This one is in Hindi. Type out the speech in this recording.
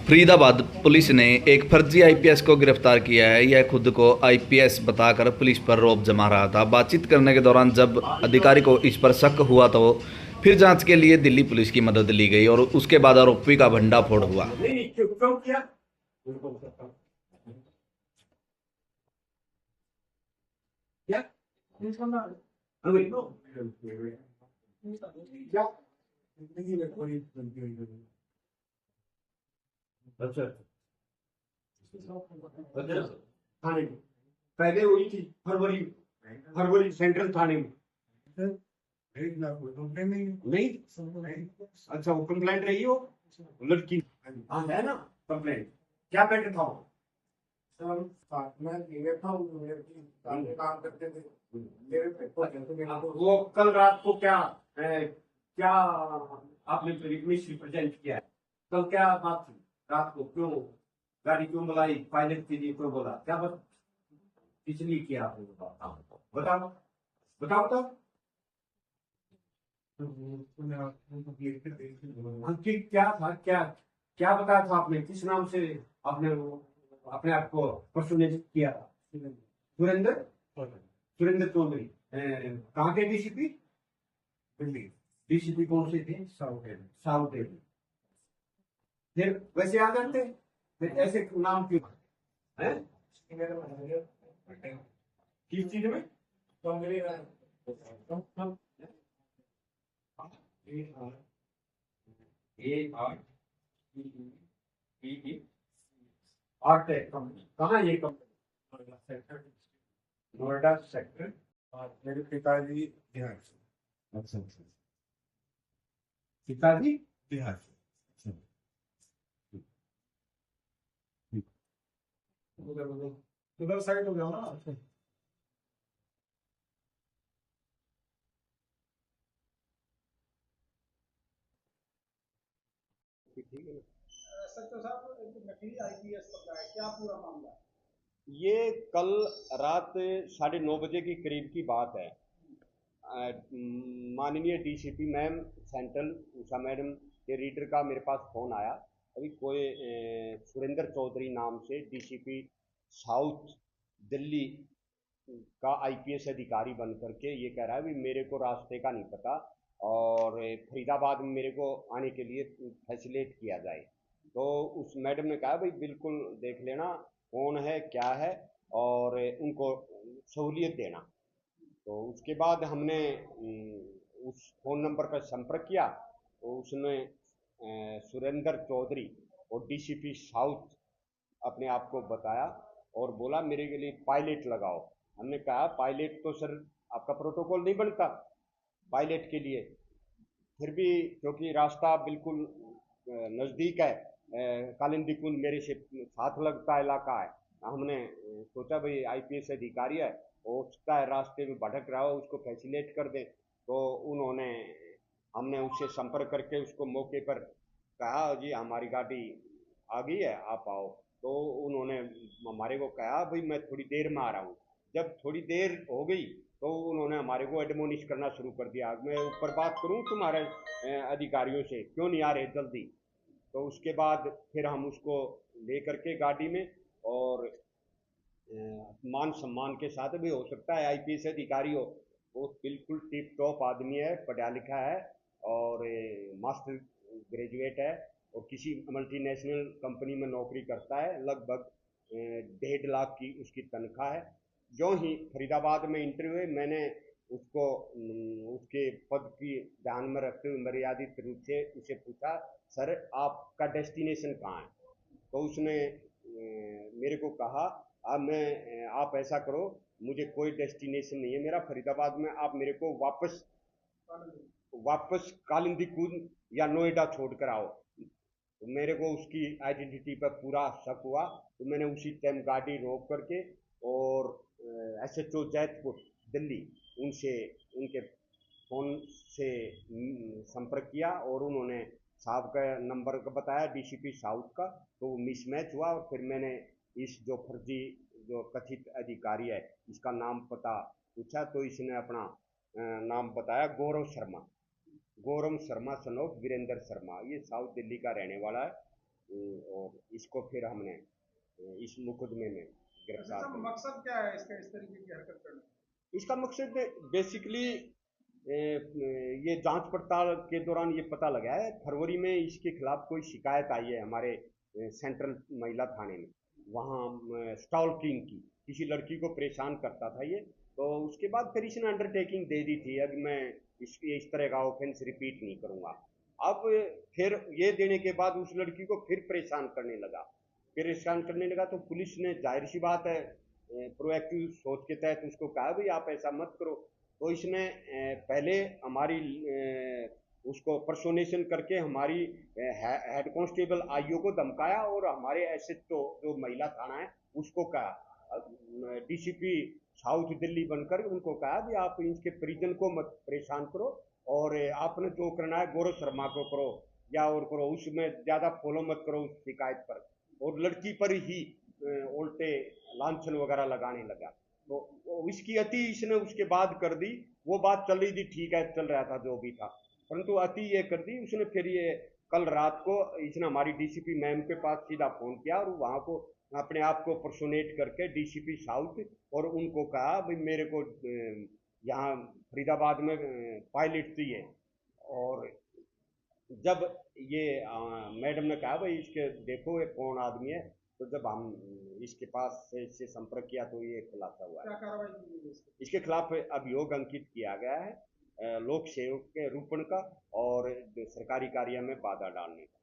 फरीदाबाद पुलिस ने एक फर्जी आईपीएस को गिरफ्तार किया है। यह खुद को आईपीएस बताकर पुलिस पर रौब जमा रहा था। बातचीत करने के दौरान जब अधिकारी को इस पर शक हुआ तो फिर जांच के लिए दिल्ली पुलिस की मदद ली गई और उसके बाद आरोपी का भंडाफोड़ हुआ। नहीं क्यों किया? क्या? अच्छा थाने में पहले हुई थी फरवरी फरवरी सेंट्रल थाने में नहीं। अच्छा वो कंप्लेंट रही हो लड़की? हाँ है ना कंप्लेंट। क्या मैटर था वो? सर साथ में मेरे था मेरे की सामने काम करते थे मेरे पे वो कल रात को क्या क्या आपने पुलिस रिप्रेजेंट किया है? कल क्या बात थी रात को? क्यों गाड़ी क्यों बुलाई? पायलट के लिए क्यों बोला? क्या बस इसलिए किया आपने? बताओ बताओ बताओ। अंकित क्या था? क्या क्या बताया था आपने? किस नाम से आपने अपने आप को पर्सोनेट किया था? सुरेंद्र सुरेंद्र चौधरी। कहाँ के डीसीपी? दिल्ली डीसीपी कौन से थे? South and south area. फिर वैसे आ जाते फिर ऐसे नाम क्यों है? मेरे मैनेजर किस चीज में? Congress A R E Artech company. कहाँ ये कंपनी? Sector Noida sector. मेरे पिताजी बिहार से अच्छा अच्छा। पिताजी बिहार से उधर साइड हो जाओ ना। सचिव साहब एक नकली आईपीएस पकड़ा है, क्या पूरा मामला है? ये कल रात 9:30 के करीब की बात है। माननीय DCP ma'am central Usha madam के रीडर का मेरे पास फ़ोन आया। अभी कोई सुरेंद्र चौधरी नाम से डीसीपी साउथ दिल्ली का आईपीएस अधिकारी बन करके ये कह रहा है भी मेरे को रास्ते का नहीं पता और फरीदाबाद में मेरे को आने के लिए फैसिलेट किया जाए। तो उस मैडम ने कहा भाई बिल्कुल देख लेना कौन है क्या है और उनको सहूलियत देना। तो उसके बाद हमने उस फ़ोन नंबर पर संपर्क किया तो उसने सुरेंद्र चौधरी और डीसीपी साउथ अपने आप को बताया और बोला मेरे के लिए पायलट लगाओ। हमने कहा पायलट तो सर आपका प्रोटोकॉल नहीं बनता पायलट के लिए। फिर भी क्योंकि रास्ता बिल्कुल नज़दीक है, कालिंदी कुंज मेरे से साथ लगता इलाका है, हमने सोचा भाई आईपीएस अधिकारी है हो सकता है रास्ते में भटक रहा हो उसको फैसिलेट कर दें। तो उन्होंने हमने उससे संपर्क करके उसको मौके पर कहा जी हमारी गाड़ी आ गई है आप आओ। तो उन्होंने हमारे को कहा भाई मैं थोड़ी देर में आ रहा हूँ। जब थोड़ी देर हो गई तो उन्होंने हमारे को एडमोनिश करना शुरू कर दिया मैं ऊपर बात करूँ तुम्हारे अधिकारियों से क्यों नहीं आ रहे जल्दी। तो उसके बाद फिर हम उसको ले करके गाड़ी में और मान सम्मान के साथ भी हो सकता है आईपीएस अधिकारी हो, वो बिल्कुल टिप टॉप आदमी है, पढ़ा लिखा है और मास्टर ग्रेजुएट है और किसी मल्टीनेशनल कंपनी में नौकरी करता है। लगभग 1.5 लाख की उसकी तनख्वाह है। जो ही फरीदाबाद में इंटरव्यू हुए मैंने उसको उसके पद की ध्यान में रखते हुए मर्यादित रूप से उसे पूछा सर आपका डेस्टिनेशन कहाँ है। तो उसने मेरे को कहा आप ऐसा करो मुझे कोई डेस्टिनेशन नहीं है मेरा फरीदाबाद में, आप मेरे को वापस वापस कालिंदी कुंज या नोएडा छोड़ कर आओ। तो मेरे को उसकी आइडेंटिटी पर पूरा शक हुआ तो मैंने उसी टाइम गाड़ी रोक करके और एसएचओ जैतपुर दिल्ली उनसे उनके फ़ोन से संपर्क किया और उन्होंने साहब का नंबर का बताया डीसीपी साउथ का। तो मिसमैच हुआ और फिर मैंने इस जो फर्जी जो कथित अधिकारी है इसका नाम पता पूछा तो इसने अपना नाम बताया गौरव शर्मा सन ऑफ वीरेंद्र शर्मा। ये साउथ दिल्ली का रहने वाला है और इसको फिर हमने इस मुकदमे में गिरफ्तार अच्छा, किया। मकसद क्या है इसका, इस तरीके की हरकत करने का? इसका मकसद बेसिकली ये जांच पड़ताल के दौरान ये पता लगा है, फरवरी में इसके खिलाफ कोई शिकायत आई है हमारे सेंट्रल महिला थाने में, वहाँ स्टॉकिंग की, किसी लड़की को परेशान करता था ये। तो उसके बाद फिर इसने अंडरटेकिंग दे दी थी, अब मैं इस तरह का ऑफेंस रिपीट नहीं करूँगा। अब फिर ये देने के बाद उस लड़की को फिर परेशान करने लगा, तो पुलिस ने जाहिर सी बात है प्रोएक्टिव सोच के तहत उसको कहा भाई आप ऐसा मत करो। तो इसने पहले हमारी उसको पर्सोनेशन करके हमारी हेड कांस्टेबल आईओ को धमकाया और हमारे एसएचओ जो महिला थाना है उसको कहा, डीसीपी साउथ दिल्ली बनकर उनको कहा कि आप इसके परिजन को मत परेशान करो और आपने जो करना है गौरव शर्मा को करो या और करो, उसमें ज़्यादा फॉलो मत करो उस शिकायत पर। और लड़की पर ही उल्टे लांछन वगैरह लगाने लगा। तो इसकी अति इसने उसके बाद कर दी। वो बात चल रही थी, ठीक है, चल रहा था जो भी था, परंतु अति ये कर दी उसने। फिर ये कल रात को इसने हमारी डीसीपी मैम के पास सीधा फ़ोन किया और वहाँ को अपने आप को पर्सोनेट करके डीसीपी साउथ और उनको कहा भाई मेरे को यहाँ फरीदाबाद में पायलट चाहिए। और जब ये मैडम ने कहा भाई इसके देखो ये कौन आदमी है, तो जब हम इसके पास से इससे संपर्क किया तो ये खुलासा हुआ क्या है। कार्रवाई की गई है इस पर? इसके खिलाफ अभियोग अंकित किया गया है लोक सेवक के रूपण का और सरकारी कार्य में बाधा डालने का।